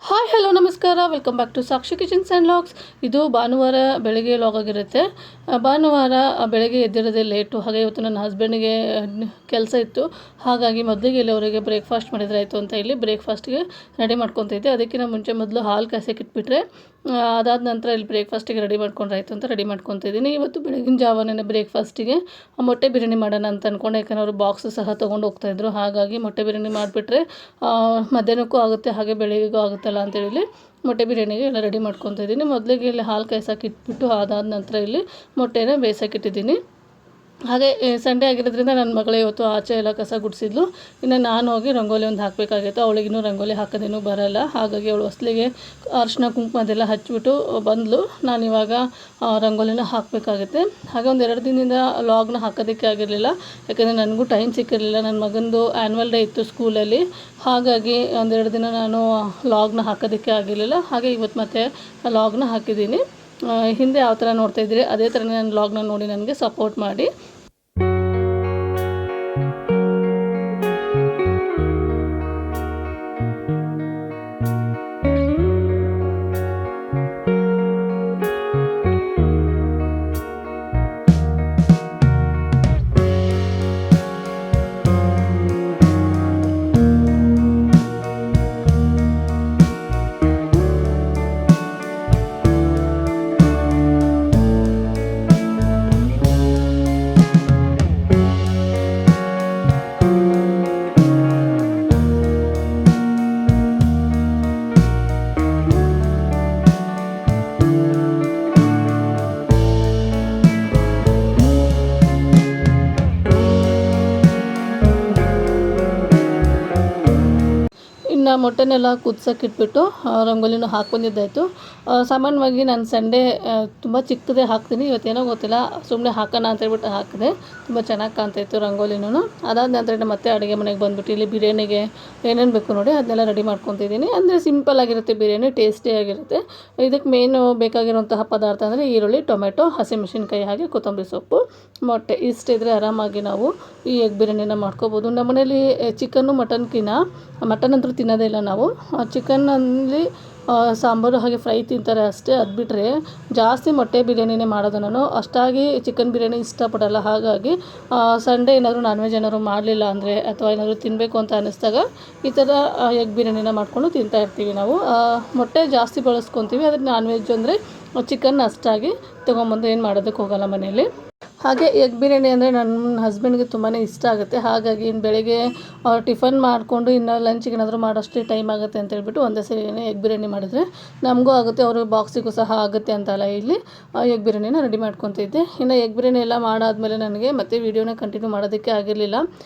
Hi hello ನಮಸ್ಕಾರ, welcome back to Sakshi kitchens and logs. ಇದು ಭಾನುವಾರ ಬೆಳಗ್ಗೆ ಲಾಗ್ ಆಗಿರುತ್ತೆ. ಭಾನುವಾರ ಬೆಳಗ್ಗೆ ಎದ್ದಿರೋದೇ ಲೇಟು. ಹಾಗೆ ಇವತ್ತು ನನ್ನ ಹಸ್ಬೆಂಡಿಗೆ ಕೆಲಸ ಇತ್ತು. ಹಾಗಾಗಿ ಮೊದಲಿಗೆ ಇಲ್ಲಿ ಅವರಿಗೆ ಬ್ರೇಕ್ಫಾಸ್ಟ್ ಮಾಡಿದ್ರೆ ಆಯಿತು ಅಂತ ಇಲ್ಲಿ ಬ್ರೇಕ್ಫಾಸ್ಟ್ಗೆ ರೆಡಿ ಮಾಡ್ಕೊತಿದ್ದೆ. ಅದಕ್ಕಿಂತ ಮುಂಚೆ ಮೊದಲು ಹಾಲು ಕಾಸಕ್ಕೆ ಇಟ್ಬಿಟ್ರೆ ಅದಾದ ನಂತರ ಇಲ್ಲಿ ಬ್ರೇಕ್ಫಾಸ್ಟಿಗೆ ರೆಡಿ ಮಾಡ್ಕೊಂಡ್ರಾಯ್ತು ಅಂತ ರೆಡಿ ಮಾಡ್ಕೊತಿದ್ದೀನಿ. ಇವತ್ತು ಬೆಳಗಿನ ಜಾವನೇ ಬ್ರೇಕ್ಫಾಸ್ಟಿಗೆ ಮೊಟ್ಟೆ ಬಿರಿಯಾನಿ ಮಾಡೋಣ ಅಂತ ಅಂದ್ಕೊಂಡೆ. ಯಾಕಂದರೆ ಅವರು ಬಾಕ್ಸು ಸಹ ತೊಗೊಂಡು ಹೋಗ್ತಾಯಿದ್ರು. ಹಾಗಾಗಿ ಮೊಟ್ಟೆ ಬಿರಿಯಾನಿ ಮಾಡಿಬಿಟ್ರೆ ಮಧ್ಯಾಹ್ನಕ್ಕೂ ಆಗುತ್ತೆ, ಹಾಗೆ ಬೆಳಗ್ಗೆಗೂ ಆಗುತ್ತಲ್ಲ ಅಂತೇಳಿ ಮೊಟ್ಟೆ ಬಿರಿಯಾನಿಗೆ ಎಲ್ಲ ರೆಡಿ ಮಾಡ್ಕೊತಾ ಇದ್ದೀನಿ. ಮೊದಲಿಗೆ ಇಲ್ಲಿ ಹಾಲು ಕಾಯ್ಸಕ್ಕೆ ಇಟ್ಬಿಟ್ಟು ಅದಾದ ನಂತರ ಇಲ್ಲಿ ಮೊಟ್ಟೆನ ಬೇಯಿಸೋಕ್ಕಿಟ್ಟಿದ್ದೀನಿ. ಹಾಗೆ ಸಂಡೇ ಆಗಿರೋದ್ರಿಂದ ನನ್ನ ಮಗಳು ಇವತ್ತು ಆಚೆ ಎಲ್ಲ ಕಸ ಗುಡಿಸಿದ್ಲು. ಇನ್ನು ನಾನು ಹೋಗಿ ರಂಗೋಲಿ ಒಂದು ಹಾಕಬೇಕಾಗಿತ್ತು. ಅವಳಿಗಿನ್ನೂ ರಂಗೋಲಿ ಹಾಕೋದೇನೂ ಬರೋಲ್ಲ. ಹಾಗಾಗಿ ಅವಳು ಹೊಸ್ಲಿಗೆ ಅರಿಶಿನ ಕುಂಕುಮ ಅದೆಲ್ಲ ಹಚ್ಬಿಟ್ಟು ಬಂದಳು. ನಾನಿವಾಗ ರಂಗೋಲಿನ ಹಾಕಬೇಕಾಗುತ್ತೆ. ಹಾಗೆ ಒಂದು 2 ದಿನದಿಂದ ಲಾಗ್ನ ಹಾಕೋದಕ್ಕೆ ಆಗಿರಲಿಲ್ಲ. ಯಾಕಂದರೆ ನನಗೂ ಟೈಮ್ ಸಿಕ್ಕಿರಲಿಲ್ಲ. ನನ್ನ ಮಗಂದು ಆ್ಯನ್ವಲ್ ಡೇ ಇತ್ತು ಸ್ಕೂಲಲ್ಲಿ. ಹಾಗಾಗಿ 1-2 ದಿನ ನಾನು ಲಾಗ್ನ ಹಾಕೋದಕ್ಕೆ ಆಗಿರಲಿಲ್ಲ. ಹಾಗೆ ಇವತ್ತು ಮತ್ತೆ ಲಾಗ್ನ ಹಾಕಿದ್ದೀನಿ. ಹಿಂದೆ ಯಾವ ಥರ ನೋಡ್ತಾಯಿದ್ದೀರಿ ಅದೇ ಥರನೇ ನನ್ನ ಲಾಗ್ನ ನೋಡಿ ನನಗೆ ಸಪೋರ್ಟ್ ಮಾಡಿ. ಮೊಟ್ಟೆನೆಲ್ಲ ಕುದಿಸೋಕ್ಕಿಟ್ಬಿಟ್ಟು ರಂಗೋಲಿನೂ ಹಾಕ್ಬಂದಿದ್ದಾಯಿತು. ಸಾಮಾನ್ಯವಾಗಿ ನಾನು ಸಂಡೇ ತುಂಬ ಚಿಕ್ಕದೇ ಹಾಕ್ತೀನಿ. ಇವತ್ತೇನೋ ಗೊತ್ತಿಲ್ಲ, ಸುಮ್ಮನೆ ಹಾಕೋಣ ಅಂತೇಳ್ಬಿಟ್ಟು ಹಾಕಿದೆ. ತುಂಬ ಚೆನ್ನಾಗಿ ಕಾಣ್ತಾಯಿತ್ತು ರಂಗೋಲಿನೂ. ಅದಾದ ನಂತರ ಮತ್ತೆ ಅಡುಗೆ ಮನೆಗೆ ಬಂದುಬಿಟ್ಟು ಇಲ್ಲಿ ಬಿರಿಯಾನಿಗೆ ಏನೇನು ಬೇಕು ನೋಡಿ ಅದನ್ನೆಲ್ಲ ರೆಡಿ ಮಾಡ್ಕೊತಿದ್ದೀನಿ. ಅಂದರೆ ಸಿಂಪಲ್ ಆಗಿರುತ್ತೆ ಬಿರಿಯಾನಿ, ಟೇಸ್ಟಿಯಾಗಿರುತ್ತೆ. ಇದಕ್ಕೆ ಮೇನು ಬೇಕಾಗಿರುವಂತಹ ಪದಾರ್ಥ ಅಂದರೆ ಈರುಳ್ಳಿ, ಟೊಮೆಟೊ, ಹಸಿಮೆಣಸಿನ್ಕಾಯಿ, ಹಾಗೆ ಕೊತ್ತಂಬರಿ ಸೊಪ್ಪು, ಮೊಟ್ಟೆ ಇಷ್ಟಿದ್ರೆ ಆರಾಮಾಗಿ ನಾವು ಈ ಎಗ್ ಬಿರಿಯಾನಿನ ಮಾಡ್ಕೋಬೋದು. ನಮ್ಮ ಮನೇಲಿ ಚಿಕನ್ನು ಮಟನ್ ಅಂತೂ ತಿನ್ನೋದೇ ಇಲ್ಲ ನಾವು. ಚಿಕನ್ನಲ್ಲಿ ಸಾಂಬಾರು ಹಾಗೆ ಫ್ರೈ ತಿಂತಾರೆ ಅಷ್ಟೇ. ಅದು ಬಿಟ್ಟರೆ ಜಾಸ್ತಿ ಮೊಟ್ಟೆ ಬಿರಿಯಾನಿನೇ ಮಾಡೋದು ನಾನು. ಅಷ್ಟಾಗಿ ಚಿಕನ್ ಬಿರಿಯಾನಿ ಇಷ್ಟಪಡಲ್ಲ. ಹಾಗಾಗಿ ಸಂಡೇ ಏನಾದರೂ ನಾನ್ ವೆಜ್ ಏನಾದರೂ ಮಾಡಲಿಲ್ಲ ಅಂದರೆ ಅಥವಾ ಏನಾದರೂ ತಿನ್ನಬೇಕು ಅಂತ ಅನ್ನಿಸ್ದಾಗ ಈ ಥರ ಎಗ್ ಬಿರಿಯಾನಿನ ಮಾಡಿಕೊಂಡು ತಿಂತಾಯಿರ್ತೀವಿ ನಾವು. ಮೊಟ್ಟೆ ಜಾಸ್ತಿ ಬಳಸ್ಕೊತೀವಿ. ಆದರೆ ನಾನ್ ವೆಜ್ ಅಂದರೆ ಚಿಕನ್ ಅಷ್ಟಾಗಿ ತೊಗೊಂಬಂದು ಏನು ಮಾಡೋದಕ್ಕೆ ಹೋಗಲ್ಲ ಮನೆಯಲ್ಲಿ. ಹಾಗೆ ಎಗ್ ಬಿರಿಯಾನಿ ಅಂದರೆ ನನ್ನ ಹಸ್ಬೆಂಡ್ಗೆ ತುಂಬಾ ಇಷ್ಟ ಆಗುತ್ತೆ. ಹಾಗಾಗಿ ಇನ್ನು ಬೆಳಗ್ಗೆ ಟಿಫನ್ ಮಾಡಿಕೊಂಡು ಇನ್ನು ಲಂಚಿಗೆ ಏನಾದರೂ ಮಾಡೋಷ್ಟೇ ಟೈಮ್ ಆಗುತ್ತೆ ಅಂತೇಳ್ಬಿಟ್ಟು ಒಂದೇ ಸರಿನೇ ಎಗ್ ಬಿರಿಯಾನಿ ಮಾಡಿದರೆ ನಮಗೂ ಆಗುತ್ತೆ, ಅವರು ಬಾಕ್ಸಿಗೂ ಸಹ ಆಗುತ್ತೆ ಅಂತಲ್ಲ ಇಲ್ಲಿ ಎಗ್ ಬಿರಿಯಾನಿನ ರೆಡಿ ಮಾಡ್ಕೊತಿದ್ದೆ. ಇನ್ನು ಎಗ್ ಬಿರಿಯಾನಿ ಎಲ್ಲ ಮಾಡಾದಮೇಲೆ ನನಗೆ ಮತ್ತೆ ವೀಡಿಯೋನ ಕಂಟಿನ್ಯೂ ಮಾಡೋದಕ್ಕೆ ಆಗಿರಲಿಲ್ಲ.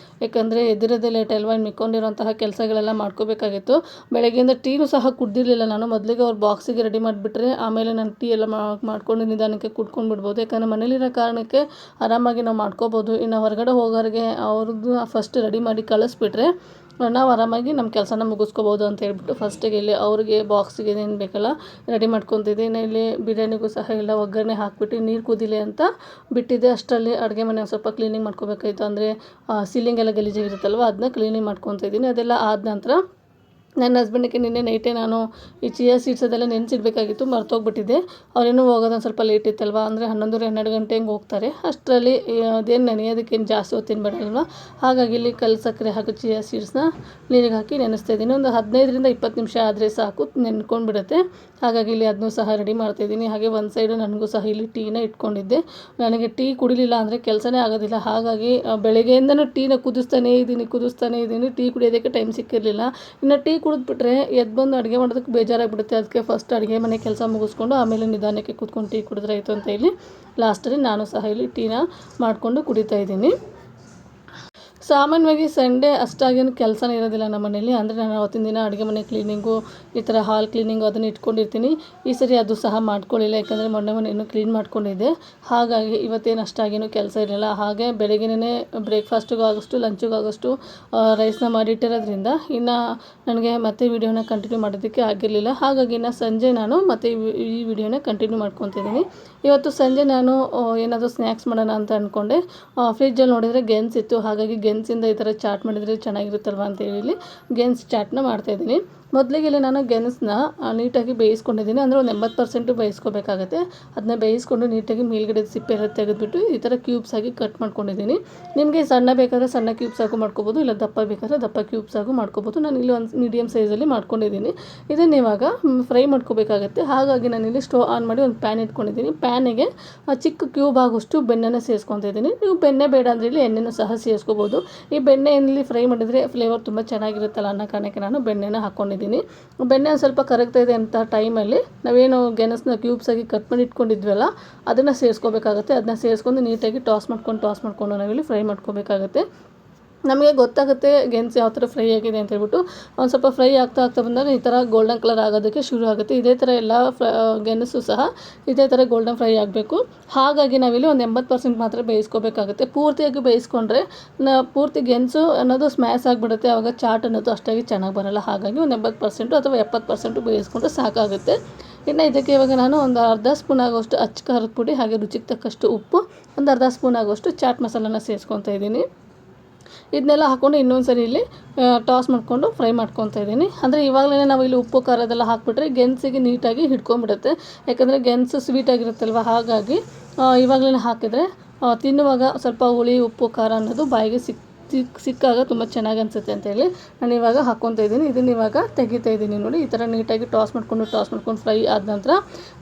ಯಾಕಂದರೆ ಎದ್ದಿರೋದೇ ಲೇಟ್ ಅಲ್ವಾ, ಇನ್ನು ಮಿಕ್ಕೊಂಡಿರೋಂತಹ ಕೆಲಸಗಳೆಲ್ಲ ಮಾಡ್ಕೋಬೇಕಾಗಿತ್ತು. ಬೆಳಗ್ಗೆಯಿಂದ ಟೀನೂ ಸಹ ಕುಡ್ದಿರಲಿಲ್ಲ ನಾನು. ಮೊದಲಿಗೆ ಅವ್ರು ಬಾಕ್ಸಿಗೆ ರೆಡಿ ಮಾಡಿಬಿಟ್ರೆ ಆಮೇಲೆ ನಾನು ಟೀ ಎಲ್ಲ ಮಾಡ್ಕೊಂಡು ನಿಧಾನಕ್ಕೆ ಕುಡ್ಕೊಂಡು ಬಿಡ್ಬೋದು. ಯಾಕಂದರೆ ಮನೇಲಿರೋ ಕಾರಣಕ್ಕೆ ಆರಾಮಾಗಿ ನಾವು ಮಾಡ್ಕೋಬೋದು. ಇನ್ನು ಹೊರಗಡೆ ಹೋಗೋರಿಗೆ ಅವ್ರದ್ದು ಫಸ್ಟ್ ರೆಡಿ ಮಾಡಿ ಕಳಿಸ್ಬಿಟ್ರೆ ನಾವು ಆರಾಮಾಗಿ ನಮ್ಮ ಕೆಲಸನ ಮುಗಿಸ್ಕೋಬೋದು ಅಂತ ಹೇಳ್ಬಿಟ್ಟು ಫಸ್ಟಿಗೆ ಇಲ್ಲಿ ಅವ್ರಿಗೆ ಬಾಕ್ಸಿಗೆ ಏನು ಬೇಕಲ್ಲ ರೆಡಿ ಮಾಡ್ಕೊತಿದ್ದೆ. ಇನ್ನು ಇಲ್ಲಿ ಬಿರಿಯಾನಿಗೂ ಸಹ ಎಲ್ಲ ಒಗ್ಗರಣೆ ಹಾಕ್ಬಿಟ್ಟು ನೀರು ಕುದಿಲಿ ಅಂತ ಬಿಟ್ಟಿದ್ದೆ. ಅಷ್ಟರಲ್ಲಿ ಅಡುಗೆ ಮನೆ ಸ್ವಲ್ಪ ಕ್ಲೀನಿಂಗ್ ಮಾಡ್ಕೋಬೇಕಾಯಿತು. ಅಂದರೆ ಸೀಲಿಂಗ್ ಎಲ್ಲ ಗಲೀಜಾಗಿರುತ್ತಲ್ವ, ಅದನ್ನ ಕ್ಲೀನಿಂಗ್ ಮಾಡ್ಕೊತಿದ್ದೀನಿ. ಅದೆಲ್ಲ ಆದ ನಂತರ ನನ್ನ ಹಸ್ಬೆಂಡಿಗೆ ನಿನ್ನೆ ನೈಟೇ ನಾನು ಈ ಚಿಯಾ ಸೀಡ್ಸ್ ಅದೆಲ್ಲ ನೆನೆಸಿಡ್ಬೇಕಾಗಿತ್ತು, ಮರ್ತೋಗ್ಬಿಟ್ಟಿದ್ದೆ. ಅವರೇನೂ ಹೋಗೋದೊಂದು ಸ್ವಲ್ಪ ಲೇಟ್ ಇತ್ತಲ್ವ, ಅಂದರೆ 11-12 ಗಂಟೆ ಹಂಗೆ ಹೋಗ್ತಾರೆ. ಅಷ್ಟರಲ್ಲಿ ಅದೇನು ನೆನೆಯೋದಕ್ಕೇನು ಜಾಸ್ತಿ ಹೊತ್ತಿನ ಬೇಡಲ್ವ. ಹಾಗಾಗಿ ಇಲ್ಲಿ ಕಲ್ಲು ಸಕ್ಕರೆ ಹಾಗೂ ಚಿಯಾ ಸೀಡ್ಸ್ನ ನೀರಿಗೆ ಹಾಕಿ ನೆನೆಸ್ತಾ ಇದ್ದೀನಿ. ಒಂದು 15-20 ನಿಮಿಷ ಆದರೆ ಸಾಕು, ನೆನ್ಕೊಂಡ್ಬಿಡುತ್ತೆ. ಹಾಗಾಗಿ ಇಲ್ಲಿ ಅದನ್ನೂ ಸಹ ರೆಡಿ ಮಾಡ್ತಾಯಿದ್ದೀನಿ. ಹಾಗೆ ಒಂದು ಸೈಡು ನನಗೂ ಸಹ ಇಲ್ಲಿ ಟೀನ ಇಟ್ಕೊಂಡಿದ್ದೆ. ನನಗೆ ಟೀ ಕುಡಿಲಿಲ್ಲ ಅಂದರೆ ಕೆಲಸನೇ ಆಗೋದಿಲ್ಲ. ಹಾಗಾಗಿ ಬೆಳಗ್ಗೆಯಿಂದನೂ ಟೀನ ಕುದಿಸ್ತಾನೇ ಇದ್ದೀನಿ. ಟೀ ಕುಡಿಯೋದಕ್ಕೆ ಟೈಮ್ ಸಿಕ್ಕಿರಲಿಲ್ಲ. ಇನ್ನು ಟೀ ಕುಡಿದ್ಬಿಟ್ರೆ ಎದ್ದು ಬಂದು ಅಡುಗೆ ಮಾಡೋದಕ್ಕೆ ಬೇಜಾರಾಗಿಬಿಡುತ್ತೆ. ಅದಕ್ಕೆ ಫಸ್ಟ್ ಅಡುಗೆ ಮನೆ ಕೆಲಸ ಮುಗಿಸ್ಕೊಂಡು ಆಮೇಲೆ ನಿಧಾನಕ್ಕೆ ಕೂತ್ಕೊಂಡು ಟೀ ಕುಡಿದ್ರೆ ಆಯಿತು ಅಂತ ಹೇಳಿ ಲಾಸ್ಟಲ್ಲಿ ನಾನು ಸಹ ಇಲ್ಲಿ ಟೀನ ಮಾಡಿಕೊಂಡು ಕುಡಿತಾಯಿದ್ದೀನಿ. ಸಾಮಾನ್ಯವಾಗಿ ಸಂಡೇ ಅಷ್ಟಾಗೇನು ಕೆಲಸನೇ ಇರೋದಿಲ್ಲ ನಮ್ಮ ಮನೇಲಿ. ಅಂದರೆ ನಾನು ಅವತ್ತಿನ ದಿನ ಅಡುಗೆ ಮನೆ ಕ್ಲೀನಿಂಗು, ಈ ಥರ ಹಾಲ್ ಕ್ಲೀನಿಂಗು ಅದನ್ನು ಇಟ್ಕೊಂಡಿರ್ತೀನಿ. ಈ ಸರಿ ಅದು ಸಹ ಮಾಡ್ಕೊಳ್ಳಿಲ್ಲ, ಯಾಕಂದರೆ ಮೊನ್ನೆ ಮನೆಯನ್ನು ಕ್ಲೀನ್ ಮಾಡ್ಕೊಂಡಿದ್ದೆ. ಹಾಗಾಗಿ ಇವತ್ತೇನು ಅಷ್ಟಾಗೇನು ಕೆಲಸ ಇರಲಿಲ್ಲ. ಹಾಗೆ ಬೆಳಗ್ಗೆನೇ ಬ್ರೇಕ್ಫಾಸ್ಟಿಗೂ ಆಗೋಷ್ಟು ಲಂಚಿಗೂ ಆಗೋಷ್ಟು ರೈಸ್ನ ಮಾಡಿಟ್ಟಿರೋದ್ರಿಂದ ಇನ್ನು ನನಗೆ ಮತ್ತೆ ವೀಡಿಯೋನ ಕಂಟಿನ್ಯೂ ಮಾಡೋದಕ್ಕೆ ಆಗಿರಲಿಲ್ಲ. ಹಾಗಾಗಿ ಇನ್ನು ಸಂಜೆ ನಾನು ಮತ್ತೆ ಈ ವಿಡಿಯೋನ ಕಂಟಿನ್ಯೂ ಮಾಡ್ಕೊತಿದ್ದೀನಿ. ಇವತ್ತು ಸಂಜೆ ನಾನು ಏನಾದರೂ ಸ್ನ್ಯಾಕ್ಸ್ ಮಾಡೋಣ ಅಂತ ಅಂದ್ಕೊಂಡೆ. ಫ್ರಿಜ್ಜಲ್ಲಿ ನೋಡಿದರೆ ಗೆಣಸಿತ್ತು. ಹಾಗಾಗಿ ಗೆಣಸಿಂದ ಈ ಥರ ಚಾಟ್ ಮಾಡಿದರೆ ಚೆನ್ನಾಗಿರುತ್ತಲ್ವ ಅಂತ ಹೇಳಿ ಗೆಣಸು ಚಾಟ್ನ ಮಾಡ್ತಾಯಿದ್ದೀನಿ. ಮೊದಲಿಗೆ ಇಲ್ಲಿ ನಾನು ಗೆಣಸನ್ನ ನೀಟಾಗಿ ಬೇಯಿಸ್ಕೊಂಡಿದ್ದೀನಿ. ಅಂದರೆ ಒಂದು 80% ಬೇಯಿಸ್ಕೋಬೇಕಾಗತ್ತೆ. ಅದನ್ನ ಬೇಯಿಸ್ಕೊಂಡು ನೀಟಾಗಿ ಮೇಲ್ಗಡೆ ಸಿಪ್ಪೆ ಎಲ್ಲ ತೆಗೆದುಬಿಟ್ಟು ಈ ಥರ ಕ್ಯೂಬ್ಸ್ ಆಗಿ ಕಟ್ ಮಾಡ್ಕೊಂಡಿದ್ದೀನಿ. ನಿಮಗೆ ಸಣ್ಣ ಬೇಕಾದರೆ ಸಣ್ಣ ಕ್ಯೂಬ್ಸ್ ಆಗೂ ಮಾಡ್ಕೋಬೋದು, ಇಲ್ಲ ದಪ್ಪ ಬೇಕಾದರೆ ದಪ್ಪ ಕ್ಯೂಬ್ಸ್ ಆಗೂ ಮಾಡ್ಕೋಬೋದು. ನಾನು ಇಲ್ಲಿ ಒಂದು ಮೀಡಿಯಮ್ ಸೈಜಲ್ಲಿ ಮಾಡ್ಕೊಂಡಿದ್ದೀನಿ. ಇದನ್ನು ಇವಾಗ ಫ್ರೈ ಮಾಡ್ಕೋಬೇಕಾಗತ್ತೆ. ಹಾಗಾಗಿ ನಾನಿಲ್ಲಿ ಸ್ಟವ್ ಆನ್ ಮಾಡಿ ಒಂದು ಪ್ಯಾನ್ ಇಟ್ಕೊಂಡಿದ್ದೀನಿ. ಪ್ಯಾನಿಗೆ ಚಿಕ್ಕ ಕ್ಯೂಬ್ ಆಗೋಷ್ಟು ಬೆಣ್ಣೆನ ಸೇರಿಸ್ಕೊತಾ ಇದ್ದೀನಿ. ನೀವು ಬೆಣ್ಣೆ ಬೇಡ ಅಂದರೆ ಇಲ್ಲಿ ಎಣ್ಣೆನೂ ಸಹ ಸೇರಿಸ್ಕೋಬೋದು. ಈ ಬೆಣ್ಣೆಯಲ್ಲಿ ಫ್ರೈ ಮಾಡಿದರೆ ಫ್ಲೇವರ್ ತುಂಬ ಚೆನ್ನಾಗಿರುತ್ತಲ್ಲ ಅನ್ನೋ ಕಾರಣಕ್ಕೆ ನಾನು ಬೆಣ್ಣೆನ ಹಾಕ್ಕೊಂಡಿದ್ದೀನಿ. ಬೆಣ್ಣೆ ಒಂದು ಸ್ವಲ್ಪ ಕರಗ್ತಾ ಇದೆ ಅಂತ ಟೈಮಲ್ಲಿ ನಾವೇನು ಗೆಣಸನ್ನ ಕ್ಯೂಬ್ಸ್ ಆಗಿ ಕಟ್ ಮಾಡಿ ಇಟ್ಕೊಂಡಿದ್ವಲ್ಲ ಅದನ್ನು ಸೇರಿಸ್ಕೋಬೇಕಾಗತ್ತೆ. ಅದನ್ನ ಸೇರಿಸ್ಕೊಂಡು ನೀಟಾಗಿ ಟಾಸ್ ಮಾಡ್ಕೊಂಡು ನಾವಿಲ್ಲಿ ಫ್ರೈ ಮಾಡ್ಕೋಬೇಕಾಗತ್ತೆ. ನಮಗೆ ಗೊತ್ತಾಗುತ್ತೆ ಗೆಣಸು ಯಾವ ಥರ ಫ್ರೈ ಆಗಿದೆ ಅಂತ ಹೇಳ್ಬಿಟ್ಟು. ಒಂದು ಸ್ವಲ್ಪ ಫ್ರೈ ಆಗ್ತಾ ಬಂದಾಗ ಈ ಥರ ಗೋಲ್ಡನ್ ಕಲರ್ ಆಗೋದಕ್ಕೆ ಶುರು ಆಗುತ್ತೆ. ಇದೇ ಥರ ಎಲ್ಲ ಗೆಣಸು ಸಹ ಇದೇ ಥರ ಗೋಲ್ಡನ್ ಫ್ರೈ ಆಗಬೇಕು. ಹಾಗಾಗಿ ನಾವಿಲ್ಲಿ ಒಂದು 80% ಮಾತ್ರ ಬೇಯಿಸ್ಕೋಬೇಕಾಗುತ್ತೆ. ಪೂರ್ತಿಯಾಗಿ ಬೇಯಿಸ್ಕೊಂಡ್ರೆ ಪೂರ್ತಿ ಗೆಣಸು ಅನ್ನೋದು ಸ್ಮ್ಯಾಶ್ ಆಗಿಬಿಡುತ್ತೆ. ಆವಾಗ ಚಾಟ್ ಅನ್ನೋದು ಅಷ್ಟಾಗಿ ಚೆನ್ನಾಗಿ ಬರೋಲ್ಲ. ಹಾಗಾಗಿ ಒಂದು 80% ಅಥವಾ 70% ಬೇಯಿಸ್ಕೊಂಡ್ರೆ ಸಾಕಾಗುತ್ತೆ. ಇನ್ನು ಇದಕ್ಕೆ ಇವಾಗ ನಾನು ಒಂದು ಅರ್ಧ ಸ್ಪೂನ್ ಆಗೋಷ್ಟು ಅಚ್ಚ ಖಾರದ ಪುಡಿ, ಹಾಗೆ ರುಚಿಗೆ ತಕ್ಕಷ್ಟು ಉಪ್ಪು, ಒಂದು ಅರ್ಧ ಸ್ಪೂನ್ ಆಗೋಷ್ಟು ಚಾಟ್ ಮಸಾಲನ ಸೇರಿಸ್ಕೊತಾ ಇದ್ದೀನಿ. ಇದನ್ನೆಲ್ಲ ಹಾಕ್ಕೊಂಡು ಇನ್ನೊಂದು ಸರಿ ಇಲ್ಲಿ ಟಾಸ್ ಮಾಡಿಕೊಂಡು ಫ್ರೈ ಮಾಡ್ಕೊತಾ ಇದ್ದೀನಿ. ಅಂದರೆ ಇವಾಗಲೇ ನಾವು ಇಲ್ಲಿ ಉಪ್ಪು ಖಾರ ಅದೆಲ್ಲ ಹಾಕ್ಬಿಟ್ರೆ ಗೆಣಸಿಗೆ ನೀಟಾಗಿ ಹಿಡ್ಕೊಂಡ್ಬಿಡುತ್ತೆ. ಯಾಕಂದರೆ ಗೆಣಸು ಸ್ವೀಟಾಗಿರುತ್ತಲ್ವ, ಹಾಗಾಗಿ ಇವಾಗಲೇ ಹಾಕಿದರೆ ತಿನ್ನುವಾಗ ಸ್ವಲ್ಪ ಹುಳಿ ಉಪ್ಪು ಖಾರ ಅನ್ನೋದು ಬಾಯಿಗೆ ಸಿಕ್ಕಾಗ ತುಂಬ ಚೆನ್ನಾಗಿ ಅನಿಸುತ್ತೆ ಅಂತೇಳಿ ನಾನು ಇವಾಗ ಹಾಕ್ಕೊತಾ ಇದ್ದೀನಿ. ಇದನ್ನು ಇವಾಗ ತೆಗಿತಾ ಇದ್ದೀನಿ. ನೋಡಿ, ಈ ಥರ ನೀಟಾಗಿ ಟಾಸ್ ಮಾಡ್ಕೊಂಡು ಫ್ರೈ ಆದ ನಂತರ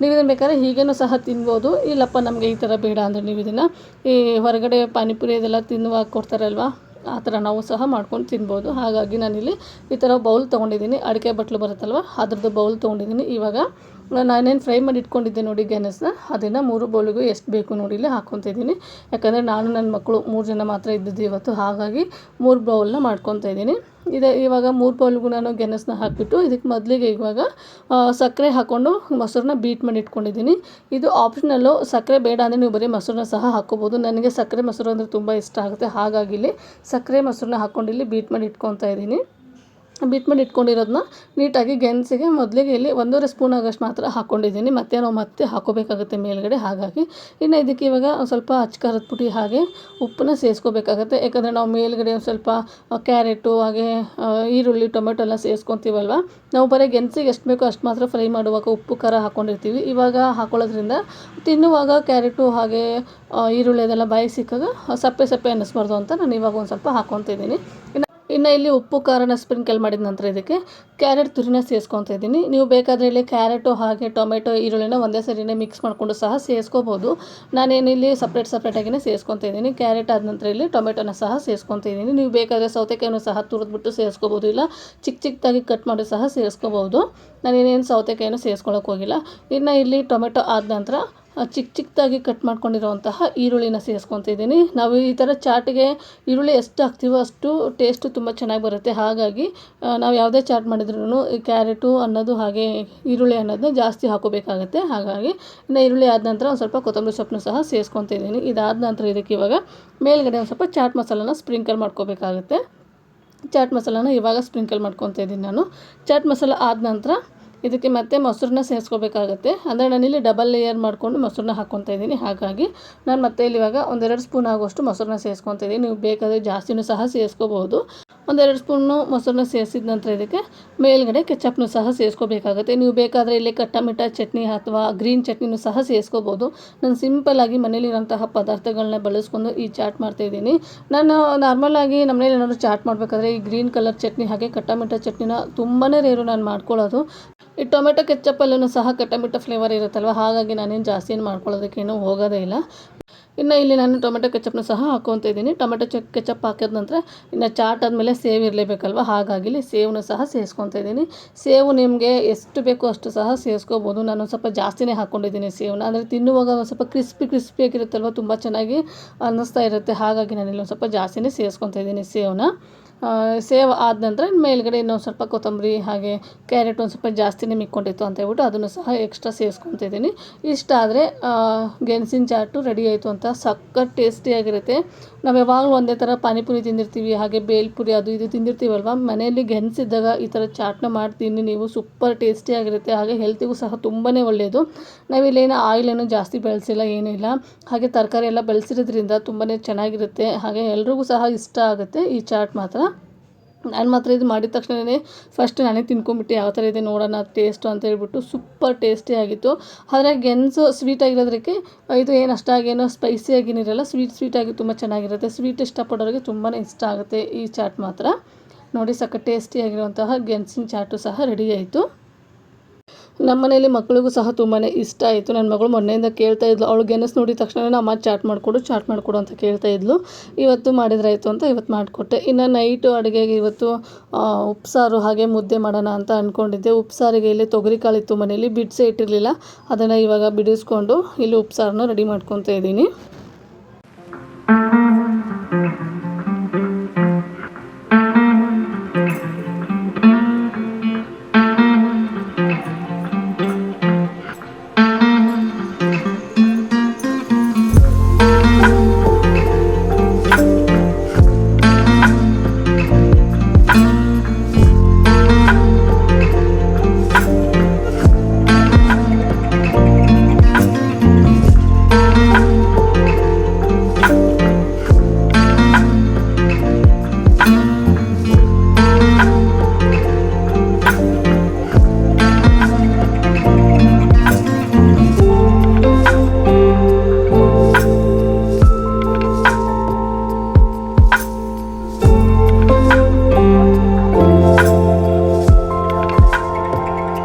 ನೀವು ಇದನ್ನು ಬೇಕಾದ್ರೆ ಹೀಗೇನೂ ಸಹ ತಿನ್ಬೋದು. ಇಲ್ಲಪ್ಪ ನಮಗೆ ಈ ಥರ ಬೇಡ ಅಂದರೆ ನೀವು ಇದನ್ನು ಈ ಹೊರಗಡೆ ಪಾನಿಪುರಿ ಇದೆಲ್ಲ ತಿನ್ನುವಾಗ ಕೊಡ್ತಾರಲ್ವ, ಆ ಥರ ನಾವು ಸಹ ಮಾಡ್ಕೊಂಡು ತಿನ್ಬೋದು. ಹಾಗಾಗಿ ನಾನಿಲ್ಲಿ ಈ ಥರ ಬೌಲ್ ತೊಗೊಂಡಿದ್ದೀನಿ. ಅಡಿಕೆ ಬಟ್ಲು ಬರುತ್ತಲ್ವ, ಅದ್ರದ್ದು ಬೌಲ್ ತೊಗೊಂಡಿದ್ದೀನಿ. ಇವಾಗ ನಾನೇನು ಫ್ರೈ ಮಾಡಿ ಇಟ್ಕೊಂಡಿದ್ದೆ ನೋಡಿ ಗೆಣಸನ್ನ, ಅದನ್ನು 3 ಬೌಲಿಗೂ ಎಷ್ಟು ಬೇಕು ನೋಡಿ ಇಲ್ಲಿ ಹಾಕ್ಕೊತಾ ಇದ್ದೀನಿ. ಯಾಕಂದರೆ ನಾನು ನನ್ನ ಮಕ್ಕಳು 3 ಜನ ಮಾತ್ರ ಇದ್ದಿದ್ದು ಇವತ್ತು, ಹಾಗಾಗಿ 3 ಬೌಲ್ನ ಮಾಡ್ಕೊತಾ ಇದ್ದೀನಿ. ಇವಾಗ 3 ಬೌಲ್ಗೂ ನಾನು ಗೆಣಸನ್ನ ಹಾಕಿಬಿಟ್ಟು ಇದಕ್ಕೆ ಮೊದಲಿಗೆ ಇವಾಗ ಸಕ್ಕರೆ ಹಾಕ್ಕೊಂಡು ಮೊಸರನ್ನ ಬೀಟ್ ಮಾಡಿ ಇಟ್ಕೊಂಡಿದ್ದೀನಿ. ಇದು ಆಪ್ಷನಲ್ಲು. ಸಕ್ಕರೆ ಬೇಡ ಅಂದರೆ ನೀವು ಬರೀ ಮೊಸರನ್ನ ಸಹ ಹಾಕ್ಕೋಬೋದು. ನನಗೆ ಸಕ್ಕರೆ ಮೊಸರು ಅಂದರೆ ತುಂಬ ಇಷ್ಟ ಆಗುತ್ತೆ. ಹಾಗಾಗಿ ಇಲ್ಲಿ ಸಕ್ಕರೆ ಮೊಸರನ್ನ ಹಾಕ್ಕೊಂಡು ಇಲ್ಲಿ ಬೀಟ್ ಮಾಡಿ ಇಟ್ಕೊತಾ ಇದ್ದೀನಿ. ಬೀಟ್ ಮಾಡಿ ಇಟ್ಕೊಂಡಿರೋದನ್ನ ನೀಟಾಗಿ ಗೆಣಸಿಗೆ ಮೊದಲಿಗೆ ಇಲ್ಲಿ 1.5 ಸ್ಪೂನ್ ಆಗೋಷ್ಟು ಮಾತ್ರ ಹಾಕ್ಕೊಂಡಿದ್ದೀನಿ. ನಾವು ಮತ್ತೆ ಹಾಕೋಬೇಕಾಗುತ್ತೆ ಮೇಲ್ಗಡೆ. ಹಾಗಾಗಿ ಇನ್ನು ಇದಕ್ಕೆ ಇವಾಗ ಸ್ವಲ್ಪ ಅಚ್ಚ ಖಾರದ ಪುಡಿ ಹಾಗೆ ಉಪ್ಪನ್ನ ಸೇರಿಸ್ಕೋಬೇಕಾಗತ್ತೆ. ಯಾಕಂದರೆ ನಾವು ಮೇಲ್ಗಡೆ ಒಂದು ಸ್ವಲ್ಪ ಕ್ಯಾರೆಟು ಹಾಗೆ ಈರುಳ್ಳಿ ಟೊಮೆಟೊ ಎಲ್ಲ ಸೇರಿಸ್ಕೊತೀವಲ್ವ, ನಾವು ಬರೀ ಗೆಣಸಿಗೆ ಎಷ್ಟು ಬೇಕೋ ಅಷ್ಟು ಮಾತ್ರ ಫ್ರೈ ಮಾಡುವಾಗ ಉಪ್ಪು ಖಾರ ಹಾಕ್ಕೊಂಡಿರ್ತೀವಿ. ಇವಾಗ ಹಾಕೊಳ್ಳೋದ್ರಿಂದ ತಿನ್ನುವಾಗ ಕ್ಯಾರೆಟು ಹಾಗೆ ಈರುಳ್ಳಿ ಅದೆಲ್ಲ ಬಾಯಿಗೆ ಸಿಕ್ಕಾಗ ಸಪ್ಪೆ ಅನ್ನಿಸ್ಬಾರ್ದು ಅಂತ ನಾನು ಇವಾಗ ಒಂದು ಸ್ವಲ್ಪ ಹಾಕ್ಕೊತಾ ಇದ್ದೀನಿ. ಇನ್ನು ಇಲ್ಲಿ ಉಪ್ಪು ಖಾರನ ಸ್ಪ್ರಿಂಕಲ್ ಮಾಡಿದ ನಂತರ ಇದಕ್ಕೆ ಕ್ಯಾರೆಟ್ ತುರಿನ ಸೇರಿಸ್ಕೊತಾ ಇದ್ದೀನಿ. ನೀವು ಬೇಕಾದರೆ ಇಲ್ಲಿ ಕ್ಯಾರೆಟು ಹಾಗೆ ಟೊಮೆಟೊ ಈರುಳ್ಳಿನ ಒಂದೇ ಸರಿನೇ ಮಿಕ್ಸ್ ಮಾಡಿಕೊಂಡು ಸಹ ಸೇರಿಸ್ಕೋಬೋದು. ನಾನೇನಿಲ್ಲಿ ಸಪ್ರೇಟಾಗಿಯೇ ಸೇರಿಸ್ಕೊತಾ ಇದ್ದೀನಿ. ಕ್ಯಾರೆಟ್ ಆದ ನಂತರ ಇಲ್ಲಿ ಟೊಮೆಟೊನ ಸಹ ಸೇರಿಸ್ಕೊತಾ ಇದ್ದೀನಿ. ನೀವು ಬೇಕಾದರೆ ಸೌತೆಕಾಯಿನೂ ಸಹ ತುರಿದ್ಬಿಟ್ಟು ಸೇರಿಸ್ಕೋಬೋದು, ಇಲ್ಲ ಚಿಕ್ಕದಾಗಿ ಕಟ್ ಮಾಡಿ ಸಹ ಸೇರಿಸ್ಕೋಬೋದು. ನಾನೇನೇನು ಸೌತೆಕಾಯಿನೂ ಸೇರಿಸ್ಕೊಳ್ಳೋಕೆ ಹೋಗಿಲ್ಲ. ಇನ್ನು ಇಲ್ಲಿ ಟೊಮೆಟೊ ಆದ ನಂತರ ಚಿಕ್ಕದಾಗಿ ಕಟ್ ಮಾಡ್ಕೊಂಡಿರೋವಂತಹ ಈರುಳ್ಳಿನ ಸೇರಿಸ್ಕೊತಾ ಇದ್ದೀನಿ. ನಾವು ಈ ಥರ ಚಾಟಿಗೆ ಈರುಳ್ಳಿ ಎಷ್ಟು ಹಾಕ್ತೀವೋ ಅಷ್ಟು ಟೇಸ್ಟು ತುಂಬ ಚೆನ್ನಾಗಿ ಬರುತ್ತೆ. ಹಾಗಾಗಿ ನಾವು ಯಾವುದೇ ಚಾಟ್ ಮಾಡಿದ್ರೂ ಈ ಕ್ಯಾರೆಟು ಅನ್ನೋದು ಹಾಗೆ ಈರುಳ್ಳಿ ಅನ್ನೋದನ್ನ ಜಾಸ್ತಿ ಹಾಕೋಬೇಕಾಗತ್ತೆ. ಹಾಗಾಗಿ ಇನ್ನು ಈರುಳ್ಳಿ ಆದ ನಂತರ ಒಂದು ಸ್ವಲ್ಪ ಕೊತ್ತಂಬರಿ ಸೊಪ್ಪನ್ನು ಸಹ ಸೇರಿಸ್ಕೊತಾ ಇದ್ದೀನಿ. ಇದಾದ ನಂತರ ಇದಕ್ಕೆ ಇವಾಗ ಮೇಲ್ಗಡೆ ಒಂದು ಸ್ವಲ್ಪ ಚಾಟ್ ಮಸಾಲನ ಸ್ಪ್ರಿಂಕಲ್ ಮಾಡ್ಕೋಬೇಕಾಗುತ್ತೆ. ಚಾಟ್ ಮಸಾಲನ ಇವಾಗ ಸ್ಪ್ರಿಂಕಲ್ ಮಾಡ್ಕೊತಾ ಇದ್ದೀನಿ ನಾನು. ಚಾಟ್ ಮಸಾಲ ಆದ ನಂತರ ಇದಕ್ಕೆ ಮತ್ತೆ ಮೊಸರನ್ನ ಸೇರಿಸ್ಕೋಬೇಕಾಗತ್ತೆ. ಅಂದರೆ ನಾನಿಲ್ಲಿ ಡಬಲ್ ಲೇಯರ್ ಮಾಡಿಕೊಂಡು ಮೊಸರನ್ನ ಹಾಕ್ಕೊತಾ ಇದ್ದೀನಿ. ಹಾಗಾಗಿ ನಾನು ಮತ್ತೆ ಇಲ್ಲಿ ಇವಾಗ 1-2 ಸ್ಪೂನ್ ಆಗೋಷ್ಟು ಮೊಸರನ್ನ ಸೇರಿಸ್ಕೊತಾ ಇದ್ದೀನಿ. ನೀವು ಬೇಕಾದರೆ ಜಾಸ್ತಿನೂ ಸಹ ಸೇರಿಸ್ಕೋಬೋದು. 1-2 ಸ್ಪೂನು ಮೊಸರನ್ನ ಸೇರಿಸಿದ ನಂತರ ಇದಕ್ಕೆ ಮೇಲ್ಗಡೆ ಕೆಚಪ್ನು ಸಹ ಸೇರಿಸ್ಕೋಬೇಕಾಗುತ್ತೆ. ನೀವು ಬೇಕಾದರೆ ಇಲ್ಲಿ ಕಟ್ಟಮಿಠ ಚಟ್ನಿ ಅಥವಾ ಗ್ರೀನ್ ಚಟ್ನಿನೂ ಸಹ ಸೇರಿಸ್ಕೋಬೋದು. ನಾನು ಸಿಂಪಲ್ಲಾಗಿ ಮನೇಲಿರೋಂತಹ ಪದಾರ್ಥಗಳನ್ನ ಬಳಸ್ಕೊಂಡು ಈ ಚಾಟ್ ಮಾಡ್ತಾಯಿದ್ದೀನಿ. ನಾನು ನಾರ್ಮಲಾಗಿ ನಮ್ಮ ಮನೇಲಿ ಏನಾದರೂ ಚಾಟ್ ಮಾಡಬೇಕಾದ್ರೆ ಈ ಗ್ರೀನ್ ಕಲರ್ ಚಟ್ನಿ ಹಾಗೆ ಕಟ್ಟಮಿಠ ಚಟ್ನಿನ ತುಂಬಾ ರೇರು ನಾನು ಮಾಡ್ಕೊಳ್ಳೋದು. ಈ ಟೊಮೆಟೊ ಕೆಚ್ಚಪ್ಪಲ್ಲೂ ಸಹ ಕಟ್ಟಮಿಠ ಫ್ಲೇವರ್ ಇರುತ್ತಲ್ವ, ಹಾಗಾಗಿ ನಾನೇನು ಜಾಸ್ತಿ ಮಾಡ್ಕೊಳ್ಳೋದಕ್ಕೇನು ಹೋಗೋದೇ ಇಲ್ಲ. ಇನ್ನು ಇಲ್ಲಿ ನಾನು ಟೊಮೆಟೊ ಕೆಚಪ್ನ ಸಹ ಹಾಕ್ಕೊತಾ ಇದ್ದೀನಿ. ಟೊಮೆಟೊ ಕೆಚಪ್ ಹಾಕಿದ ನಂತರ ಇನ್ನು ಚಾಟ್ ಆದಮೇಲೆ ಸೇವ್ ಇರಲೇಬೇಕಲ್ವ, ಹಾಗಾಗಿ ಇಲ್ಲಿ ಸೇವನ್ನು ಸಹ ಸೇರಿಸ್ಕೊತಾ ಇದ್ದೀನಿ. ಸೇವು ನಿಮಗೆ ಎಷ್ಟು ಬೇಕೋ ಅಷ್ಟು ಸಹ ಸೇರಿಸ್ಕೋಬೋದು. ನಾನು ಸ್ವಲ್ಪ ಜಾಸ್ತಿನೇ ಹಾಕ್ಕೊಂಡಿದ್ದೀನಿ ಸೇವನ್ನ. ಅಂದರೆ ತಿನ್ನುವಾಗ ಒಂದು ಸ್ವಲ್ಪ ಕ್ರಿಸ್ಪಿಯಾಗಿರುತ್ತಲ್ವ, ತುಂಬ ಚೆನ್ನಾಗಿ ಅನ್ನಿಸ್ತಾ ಇರುತ್ತೆ. ಹಾಗಾಗಿ ನಾನಿಲ್ಲಿ ಒಂದು ಸ್ವಲ್ಪ ಜಾಸ್ತಿನೇ ಸೇರಿಸ್ಕೊತಾ ಇದ್ದೀನಿ ಸೇವನ್ನ. ಸೇವ್ ಆದ ನಂತರ ಮೇಲ್ಗಡೆ ಇನ್ನೊಂದು ಸ್ವಲ್ಪ ಕೊತ್ತಂಬರಿ ಹಾಗೆ ಕ್ಯಾರೆಟ್ ಒಂದು ಸ್ವಲ್ಪ ಜಾಸ್ತಿನೇ ಮಿಕ್ಕೊಂಡಿತ್ತು ಅಂತ ಹೇಳ್ಬಿಟ್ಟು ಅದನ್ನು ಸಹ ಎಕ್ಸ್ಟ್ರಾ ಸೇರಿಸ್ಕೊತಿದ್ದೀನಿ. ಇಷ್ಟ ಆದರೆ ಗೆಣಸಿನ ಚಾಟು ರೆಡಿ ಆಯಿತು ಅಂತ. ಸಖತ್ ಟೇಸ್ಟಿಯಾಗಿರುತ್ತೆ. ನಾವು ಯಾವಾಗಲೂ ಒಂದೇ ಥರ ಪಾನಿಪುರಿ ತಿಂದಿರ್ತೀವಿ, ಹಾಗೆ ಬೇಲ್ಪುರಿ ಅದು ಇದು ತಿಂದಿರ್ತೀವಲ್ವ, ಮನೆಯಲ್ಲಿ ಗೆಣಸಿದ್ದಾಗ ಈ ಥರ ಚಾಟ್ನ ಮಾಡ್ತೀನಿ ನೀವು, ಸೂಪರ್ ಟೇಸ್ಟಿಯಾಗಿರುತ್ತೆ. ಹಾಗೆ ಹೆಲ್ತಿಗೂ ಸಹ ತುಂಬಾ ಒಳ್ಳೆಯದು. ನಾವಿಲ್ಲೇನು ಆಯಿಲೇನು ಜಾಸ್ತಿ ಬೆಳೆಸಿಲ್ಲ, ಏನೂ ಇಲ್ಲ. ಹಾಗೆ ತರಕಾರಿ ಎಲ್ಲ ಬೆಳೆಸಿರೋದ್ರಿಂದ ತುಂಬಾ ಚೆನ್ನಾಗಿರುತ್ತೆ. ಹಾಗೆ ಎಲ್ರಿಗೂ ಸಹ ಇಷ್ಟ ಆಗುತ್ತೆ ಈ ಚಾಟ್ ಮಾತ್ರ. ನಾನು ಮಾತ್ರ ಇದು ಮಾಡಿದ ತಕ್ಷಣವೇ ಫಸ್ಟ್ ನಾನೇ ತಿನ್ಕೊಂಬಿಟ್ಟು ಯಾವ ಥರ ಇದೆ ನೋಡೋಣ ಟೇಸ್ಟು ಅಂತ ಹೇಳ್ಬಿಟ್ಟು ಸೂಪರ್ ಟೇಸ್ಟಿ ಆಗಿತ್ತು. ಆದರೆ ಗೆಣಸು ಸ್ವೀಟಾಗಿರೋದಕ್ಕೆ ಇದು ಏನು ಅಷ್ಟಾಗೇನೋ ಸ್ಪೈಸಿಯಾಗೇನಿರಲ್ಲ, ಸ್ವೀಟಾಗಿ ತುಂಬ ಚೆನ್ನಾಗಿರುತ್ತೆ. ಸ್ವೀಟ್ ಇಷ್ಟಪಡೋರಿಗೆ ತುಂಬಾ ಇಷ್ಟ ಆಗುತ್ತೆ ಈ ಚಾಟ್ ಮಾತ್ರ. ನೋಡಿ ಸಖತ್ ಟೇಸ್ಟಿಯಾಗಿರುವಂತಹ ಗೆಣಸಿನ ಚಾಟು ಸಹ ರೆಡಿ ಆಯಿತು. ನಮ್ಮ ಮನೇಲಿ ಮಕ್ಕಳಿಗೂ ಸಹ ತುಂಬಾ ಇಷ್ಟ ಆಯಿತು. ನನ್ನ ಮಗಳು ಮೊನ್ನೆಯಿಂದ ಕೇಳ್ತಾ ಇದ್ಲು, ಅವಳು ಗೆಣಸು ನೋಡಿದ ತಕ್ಷಣ ಅಮ್ಮ ಚಾಟ್ ಮಾಡಿಕೊಡು ಅಂತ ಕೇಳ್ತಾ ಇದ್ಲು. ಇವತ್ತು ಮಾಡಿದ್ರಾಯಿತು ಅಂತ ಇವತ್ತು ಮಾಡಿಕೊಟ್ಟೆ. ಇನ್ನು ನೈಟು ಅಡುಗೆಗೆ ಇವತ್ತು ಉಪ್ಸಾರು ಹಾಗೆ ಮುದ್ದೆ ಮಾಡೋಣ ಅಂತ ಅಂದ್ಕೊಂಡಿದ್ದೆ. ಉಪ್ಸಾರಿಗೆ ಇಲ್ಲಿ ತೊಗರಿಕಾಳಿತ್ತು ಮನೇಲಿ, ಬಿಡಿಸೇ ಇಟ್ಟಿರಲಿಲ್ಲ. ಅದನ್ನು ಇವಾಗ ಬಿಡಿಸ್ಕೊಂಡು ಇಲ್ಲಿ ಉಪ್ಸಾರನ್ನ ರೆಡಿ ಮಾಡ್ಕೊತಾ ಇದ್ದೀನಿ.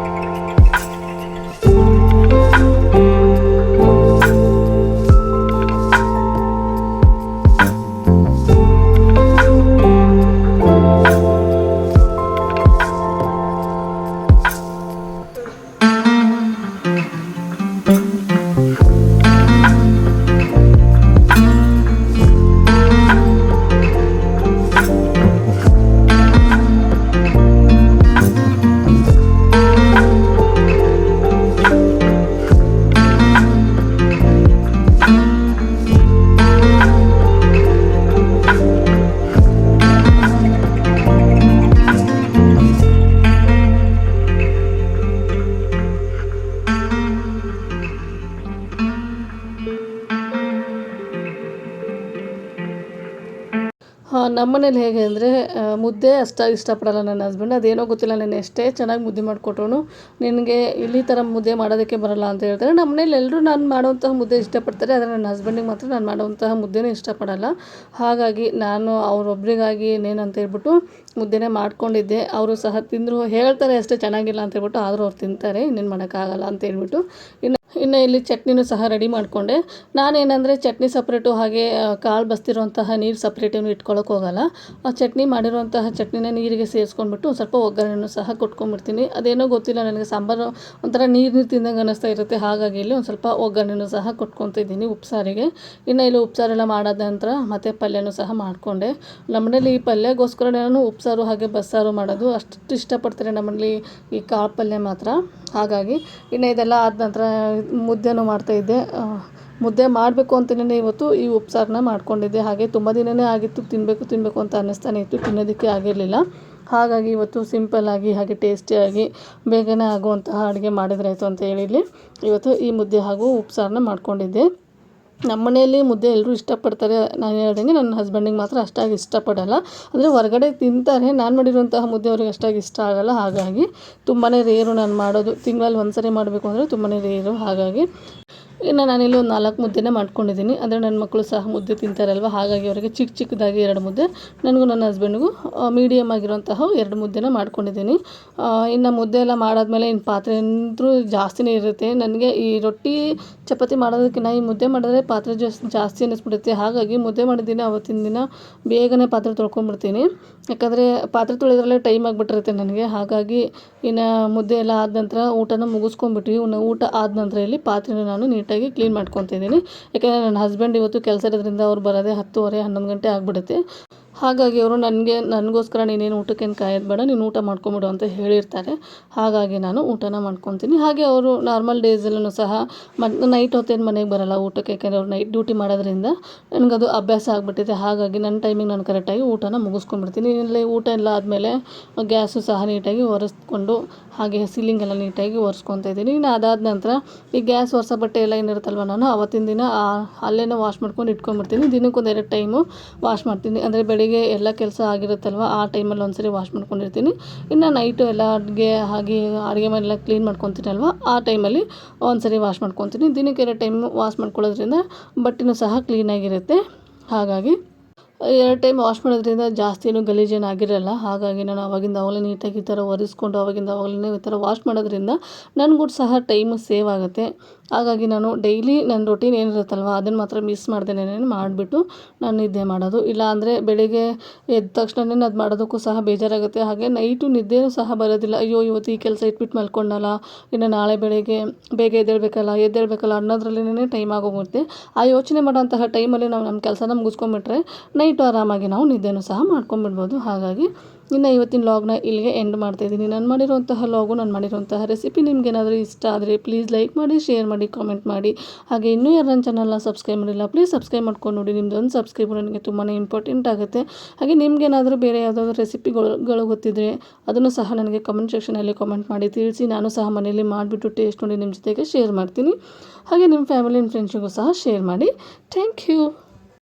ನಮ್ಮ ಮನೇಲಿ ಹೇಗೆ ಅಂದರೆ ಮುದ್ದೆ ಅಷ್ಟಾಗಿ ಇಷ್ಟಪಡಲ್ಲ ನನ್ನ ಹಸ್ಬೆಂಡ್. ಅದೇನೋ ಗೊತ್ತಿಲ್ಲ, ನಾನು ಎಷ್ಟೇ ಚೆನ್ನಾಗಿ ಮುದ್ದೆ ಮಾಡಿಕೊಟ್ರು ನಿನಗೆ ಇಲ್ಲಿ ಥರ ಮುದ್ದೆ ಮಾಡೋದಕ್ಕೆ ಬರೋಲ್ಲ ಅಂತ ಹೇಳ್ತಾರೆ. ನಮ್ಮ ಮನೇಲಿ ಎಲ್ಲರೂ ನಾನು ಮಾಡುವಂತಹ ಮುದ್ದೆ ಇಷ್ಟಪಡ್ತಾರೆ, ಆದರೆ ನನ್ನ ಹಸ್ಬೆಂಡಿಗೆ ಮಾತ್ರ ನಾನು ಮಾಡುವಂತಹ ಮುದ್ದೆನೇ ಇಷ್ಟಪಡಲ್ಲ. ಹಾಗಾಗಿ ನಾನು ಅವರೊಬ್ಬರಿಗಾಗಿ ಇನ್ನೇನಂತ ಹೇಳ್ಬಿಟ್ಟು ಮುದ್ದೆನೇ ಮಾಡ್ಕೊಂಡಿದ್ದೆ. ಅವರು ಸಹ ತಿಂದರು, ಹೇಳ್ತಾರೆ ಅಷ್ಟೇ ಚೆನ್ನಾಗಿಲ್ಲ ಅಂತ ಹೇಳ್ಬಿಟ್ಟು, ಆದರೂ ಅವ್ರು ತಿಂತಾರೆ, ಇನ್ನೇನು ಮಾಡೋಕ್ಕಾಗಲ್ಲ ಅಂತ ಹೇಳ್ಬಿಟ್ಟು. ಇನ್ನು ಇಲ್ಲಿ ಚಟ್ನಿನೂ ಸಹ ರೆಡಿ ಮಾಡಿಕೊಂಡೆ. ನಾನೇನಂದರೆ ಚಟ್ನಿ ಸಪ್ರೇಟು ಹಾಗೆ ಕಾಳು ಬಸ್ತಿರುವಂತಹ ನೀರು ಸಪ್ರೇಟೇನು ಇಟ್ಕೊಳ್ಳೋಕೆ ಹೋಗಲ್ಲ. ಆ ಚಟ್ನಿ ಮಾಡಿರುವಂತಹ ಚಟ್ನಿನ ನೀರಿಗೆ ಸೇರಿಸ್ಕೊಂಡ್ಬಿಟ್ಟು ಸ್ವಲ್ಪ ಒಗ್ಗರಣೆನೂ ಸಹ ಕೊಟ್ಕೊಂಡ್ಬಿಡ್ತೀನಿ. ಅದೇನೋ ಗೊತ್ತಿಲ್ಲ, ನನಗೆ ಸಾಂಬಾರು ಒಂಥರ ನೀರು ತಿಂದಂಗೆ ಅನ್ನಿಸ್ತಾ ಇರುತ್ತೆ. ಹಾಗಾಗಿ ಇಲ್ಲಿ ಒಂದು ಸ್ವಲ್ಪ ಒಗ್ಗರಣೆನೂ ಸಹ ಕೊಟ್ಕೊತಿದ್ದೀನಿ ಉಪ್ಸಾರಿಗೆ. ಇನ್ನು ಇಲ್ಲಿ ಉಪ್ಸಾರೆಲ್ಲ ಮಾಡಾದ ನಂತರ ಮತ್ತೆ ಪಲ್ಯನೂ ಸಹ ಮಾಡಿಕೊಂಡೆ. ನಮ್ಮನೇಲಿ ಈ ಪಲ್ಯಗೋಸ್ಕರ ನಾನು ಉಪ್ಸಾರು ಹಾಗೆ ಬಸ್ಸಾರು ಮಾಡೋದು ಅಷ್ಟು ಇಷ್ಟಪಡ್ತಾರೆ ನಮ್ಮಲ್ಲಿ ಈ ಕಾಳು ಪಲ್ಯ ಮಾತ್ರ. ಹಾಗಾಗಿ ಇನ್ನು ಇದೆಲ್ಲ ಆದ ನಂತರ ಮುದ್ದೆನೂ ಮಾಡ್ತಾಯಿದ್ದೆ. ಮುದ್ದೆ ಮಾಡಬೇಕು ಅಂತಲೇ ಇವತ್ತು ಈ ಉಪ್ಸಾರನ್ನ ಮಾಡ್ಕೊಂಡಿದ್ದೆ. ಹಾಗೆ ತುಂಬ ದಿನವೇ ಆಗಿತ್ತು, ತಿನ್ನಬೇಕು ಅಂತ ಅನ್ನಿಸ್ತಾನೆ ಇತ್ತು, ತಿನ್ನೋದಕ್ಕೆ ಆಗಿರಲಿಲ್ಲ. ಹಾಗಾಗಿ ಇವತ್ತು ಸಿಂಪಲ್ಲಾಗಿ ಹಾಗೆ ಟೇಸ್ಟಿಯಾಗಿ ಬೇಗನೆ ಆಗುವಂತಹ ಅಡುಗೆ ಮಾಡಿದ್ರಾಯಿತು ಅಂತ ಹೇಳಿ ಇವತ್ತು ಈ ಮುದ್ದೆ ಹಾಗೂ ಉಪ್ಸಾರನ್ನ ಮಾಡ್ಕೊಂಡಿದ್ದೆ. ನಮ್ಮ ಮನೆಯಲ್ಲಿ ಮುದ್ದೆ ಎಲ್ಲರೂ ಇಷ್ಟಪಡ್ತಾರೆ. ನಾನು ಹೇಳ್ದಂಗೆ ನನ್ನ ಹಸ್ಬೆಂಡಿಗೆ ಮಾತ್ರ ಅಷ್ಟಾಗಿ ಇಷ್ಟಪಡಲ್ಲ. ಅಂದರೆ ಹೊರಗಡೆ ತಿಂತಾರೆ, ನಾನು ಮಾಡಿರುವಂತಹ ಮುದ್ದೆ ಅವ್ರಿಗೆ ಅಷ್ಟಾಗಿ ಇಷ್ಟ ಆಗೋಲ್ಲ. ಹಾಗಾಗಿ ತುಂಬಾ ರೇರು ನಾನು ಮಾಡೋದು. ತಿಂಗಳಲ್ಲಿ ಒಂದು ಸರಿ ಮಾಡಬೇಕು ಅಂದರೆ ತುಂಬಾ ರೇರು. ಹಾಗಾಗಿ ಇನ್ನು ನಾನಿಲ್ಲಿ ಒಂದು 4 ಮುದ್ದೆನೇ ಮಾಡ್ಕೊಂಡಿದ್ದೀನಿ. ಅಂದರೆ ನನ್ನ ಮಕ್ಕಳು ಸಹ ಮುದ್ದೆ ತಿಂತಾರಲ್ವ, ಹಾಗಾಗಿ ಅವರಿಗೆ ಚಿಕ್ಕದಾಗಿ 2 ಮುದ್ದೆ, ನನಗೂ ನನ್ನ ಹಸ್ಬೆಂಡಿಗೂ ಮೀಡಿಯಮ್ ಆಗಿರುವಂತಹ 2 ಮುದ್ದೆನ ಮಾಡ್ಕೊಂಡಿದ್ದೀನಿ. ಇನ್ನು ಮುದ್ದೆ ಎಲ್ಲ ಮಾಡಾದ್ಮೇಲೆ ಇನ್ನು ಪಾತ್ರೆ ಅಂತೂ ಜಾಸ್ತಿನೇ ಇರುತ್ತೆ. ನನಗೆ ಈ ರೊಟ್ಟಿ ಚಪಾತಿ ಮಾಡೋದಕ್ಕಿಂತ ಈ ಮುದ್ದೆ ಮಾಡಿದ್ರೆ ಪಾತ್ರೆ ಜಾಸ್ತಿ ಅನ್ನಿಸ್ಬಿಡುತ್ತೆ. ಹಾಗಾಗಿ ಮುದ್ದೆ ಮಾಡಿದ್ದೀನಿ ಅವತ್ತಿನ ದಿನ ಬೇಗನೆ ಪಾತ್ರೆ ತೊಳ್ಕೊಂಡ್ಬಿಡ್ತೀನಿ. ಯಾಕಂದರೆ ಪಾತ್ರೆ ತೊಳೆದ್ರಲ್ಲೇ ಟೈಮ್ ಆಗಿಬಿಟ್ಟಿರುತ್ತೆ ನನಗೆ. ಹಾಗಾಗಿ ಇನ್ನು ಮುದ್ದೆ ಎಲ್ಲ ಆದ ನಂತರ ಊಟನ ಮುಗಿಸ್ಕೊಂಡ್ಬಿಟ್ವಿ. ಊಟ ಆದ ನಂತರ ಇಲ್ಲಿ ಪಾತ್ರೆನ ನಾನು ನೀಟಾಗಿ ಕ್ಲೀನ್ ಮಾಡ್ಕೊತಿದ್ದೀನಿ. ಯಾಕೆಂದರೆ ನನ್ನ ಹಸ್ಬೆಂಡ್ ಇವತ್ತು ಕೆಲಸ ಇರೋದ್ರಿಂದ ಅವ್ರು ಬರೋದೇ 10:30 11 ಗಂಟೆ ಆಗಿಬಿಡುತ್ತೆ. ಹಾಗಾಗಿ ಅವರು ನನಗೋಸ್ಕರ ನೀನೇನು ಊಟಕ್ಕೇನು ಕಾಯೋದು ಬೇಡ, ನೀನು ಊಟ ಮಾಡ್ಕೊಂಬಿಡು ಅಂತ ಹೇಳಿರ್ತಾರೆ. ಹಾಗಾಗಿ ನಾನು ಊಟನ ಮಾಡ್ಕೊತೀನಿ. ಹಾಗೆ ಅವರು ನಾರ್ಮಲ್ ಡೇಸಲ್ಲೂ ಸಹ ನೈಟ್ ಹೊತ್ತೇನು ಮನೆಗೆ ಬರೋಲ್ಲ ಊಟಕ್ಕೆ. ಯಾಕೆಂದರೆ ಅವ್ರು ನೈಟ್ ಡ್ಯೂಟಿ ಮಾಡೋದ್ರಿಂದ ನನಗದು ಅಭ್ಯಾಸ ಆಗಿಬಿಟ್ಟಿದೆ. ಹಾಗಾಗಿ ನನ್ನ ಟೈಮಿಗೆ ನಾನು ಕರೆಕ್ಟಾಗಿ ಊಟನ ಮುಗಿಸ್ಕೊಂಡ್ಬಿಡ್ತೀನಿ. ಇಲ್ಲಿ ಊಟ ಎಲ್ಲ ಆದಮೇಲೆ ಗ್ಯಾಸು ಸಹ ನೀಟಾಗಿ ಒರೆಸ್ಕೊಂಡು ಹಾಗೆ ಸೀಲಿಂಗೆಲ್ಲ ನೀಟಾಗಿ ಒರೆಸ್ಕೊತಾ ಇದ್ದೀನಿ. ಇನ್ನು ಅದಾದ ನಂತರ ಈ ಗ್ಯಾಸ್ ಒರೆಸೋ ಬಟ್ಟೆ ಎಲ್ಲ ಏನಿರುತ್ತಲ್ವ, ನಾನು ಅವತ್ತಿನ ದಿನ ಅಲ್ಲೇ ವಾಶ್ ಮಾಡ್ಕೊಂಡು ಇಟ್ಕೊಂಡ್ಬಿಡ್ತೀನಿ. ದಿನಕ್ಕೊಂದು 2 ಟೈಮು ವಾಶ್ ಮಾಡ್ತೀನಿ. ಅಂದರೆ ಬೆಳಿಗ್ಗೆ ಬೆಳಿಗ್ಗೆ ಎಲ್ಲ ಕೆಲಸ ಆಗಿರುತ್ತಲ್ವ, ಆ ಟೈಮಲ್ಲಿ ಒಂದ್ಸರಿ ವಾಶ್ ಮಾಡ್ಕೊಂಡಿರ್ತೀನಿ. ಇನ್ನು ನೈಟು ಎಲ್ಲ ಅಡುಗೆ ಮನೆಯೆಲ್ಲ ಕ್ಲೀನ್ ಮಾಡ್ಕೊತೀನಲ್ವ, ಆ ಟೈಮಲ್ಲಿ ಒಂದ್ಸರಿ ವಾಶ್ ಮಾಡ್ಕೊತೀನಿ. ದಿನಕ್ಕೆ 2 ಟೈಮ್ ವಾಶ್ ಮಾಡ್ಕೊಳ್ಳೋದ್ರಿಂದ ಬಟ್ಟೆನೂ ಸಹ ಕ್ಲೀನಾಗಿರುತ್ತೆ. ಹಾಗಾಗಿ 2 ಟೈಮ್ ವಾಶ್ ಮಾಡೋದ್ರಿಂದ ಜಾಸ್ತಿ ಏನು ಗಲೀಜೇನು ಆಗಿರಲ್ಲ. ಹಾಗಾಗಿ ನಾನು ಆವಾಗಿಂದ ಆವಾಗಲೇ ನೀಟಾಗಿ ಈ ಥರ ಒರೆಸ್ಕೊಂಡು ಆವಾಗಿಂದ ಆವಾಗಲೇ ಈ ಥರ ವಾಶ್ ಮಾಡೋದ್ರಿಂದ ನನಗೂ ಸಹ ಟೈಮು ಸೇವ್ ಆಗುತ್ತೆ. ಹಾಗಾಗಿ ನಾನು ಡೈಲಿ ನನ್ನ ರೊಟೀನ್ ಏನಿರುತ್ತಲ್ವ ಅದನ್ನು ಮಾತ್ರ ಮಿಸ್ ಮಾಡ್ದೇನೆ ಮಾಡಿಬಿಟ್ಟು ನಾನು ನಿದ್ದೆ ಮಾಡೋದು. ಇಲ್ಲ ಅಂದರೆ ಬೆಳಿಗ್ಗೆ ಎದ್ದ ತಕ್ಷಣವೇ ಅದು ಮಾಡೋದಕ್ಕೂ ಸಹ ಬೇಜಾರಾಗುತ್ತೆ. ಹಾಗೆ ನೈಟು ನಿದ್ದೆಯೂ ಸಹ ಬರೋದಿಲ್ಲ. ಅಯ್ಯೋ ಇವತ್ತು ಈ ಕೆಲಸ ಇಟ್ಬಿಟ್ಟು ಮಲ್ಕೊಂಡಲ್ಲ, ಇನ್ನು ನಾಳೆ ಬೆಳಿಗ್ಗೆ ಬೇಗ ಎದ್ದೇಳಬೇಕಲ್ಲ ಅನ್ನೋದ್ರಲ್ಲೇ ಟೈಮ್ ಆಗೋಗುತ್ತೆ. ಆ ಯೋಚನೆ ಮಾಡೋಂತಹ ಟೈಮಲ್ಲಿ ನಾವು ನಮ್ಮ ಕೆಲಸನ ಮುಗಿಸ್ಕೊಂಬಿಟ್ರೆ ನೈಟು ಆರಾಮಾಗಿ ನಾವು ನಿದ್ದೆನೂ ಸಹ ಮಾಡ್ಕೊಂಬಿಡ್ಬೋದು. ಹಾಗಾಗಿ ಇನ್ನು ಇವತ್ತಿನ ಲಾಗ್ನ ಇಲ್ಲಿಗೆ ಎಂಡ್ ಮಾಡ್ತಾಯಿದ್ದೀನಿ. ನಾನು ಮಾಡಿರುವಂತಹ ಲಾಗು, ನಾನು ಮಾಡಿರುವಂತಹ ರೆಸಿಪಿ ನಿಮಗೇನಾದರೂ ಇಷ್ಟ ಆದರೆ ಪ್ಲೀಸ್ ಲೈಕ್ ಮಾಡಿ, ಶೇರ್ ಮಾಡಿ, ಕಾಮೆಂಟ್ ಮಾಡಿ. ಹಾಗೆ ಇನ್ನೂ ಯಾರು ನನ್ನ ಚಾನಲ್ನ ಸಬ್ಸ್ಕ್ರೈಬ್ ಮಾಡಿಲ್ಲ ಪ್ಲೀಸ್ ಸಬ್ಸ್ಕ್ರೈಬ್ ಮಾಡ್ಕೊಂಡು ನೋಡಿ. ನಿಮ್ಮದೊಂದು ಸಬ್ಸ್ಕ್ರೈಬ್ ನನಗೆ ತುಂಬಾ ಇಂಪಾರ್ಟೆಂಟ್ ಆಗುತ್ತೆ. ಹಾಗೆ ನಿಮಗೇನಾದರೂ ಬೇರೆ ಯಾವುದಾದ್ರೂ ರೆಸಿಪಿಗಳು ಗೊತ್ತಿದ್ದರೆ ಅದನ್ನು ಸಹ ನನಗೆ ಕಮೆಂಟ್ ಸೆಕ್ಷನಲ್ಲಿ ಕಾಮೆಂಟ್ ಮಾಡಿ ತಿಳಿಸಿ. ನಾನು ಸಹ ಮನೆಯಲ್ಲಿ ಮಾಡಿಬಿಟ್ಟು ಟೇಸ್ಟ್ ನೋಡಿ ನಿಮ್ಮ ಜೊತೆಗೆ ಶೇರ್ ಮಾಡ್ತೀನಿ. ಹಾಗೆ ನಿಮ್ಮ ಫ್ಯಾಮಿಲಿ ಆ್ಯಂಡ್ ಫ್ರೆಂಡ್ಸಿಗೂ ಸಹ ಶೇರ್ ಮಾಡಿ. Thank you.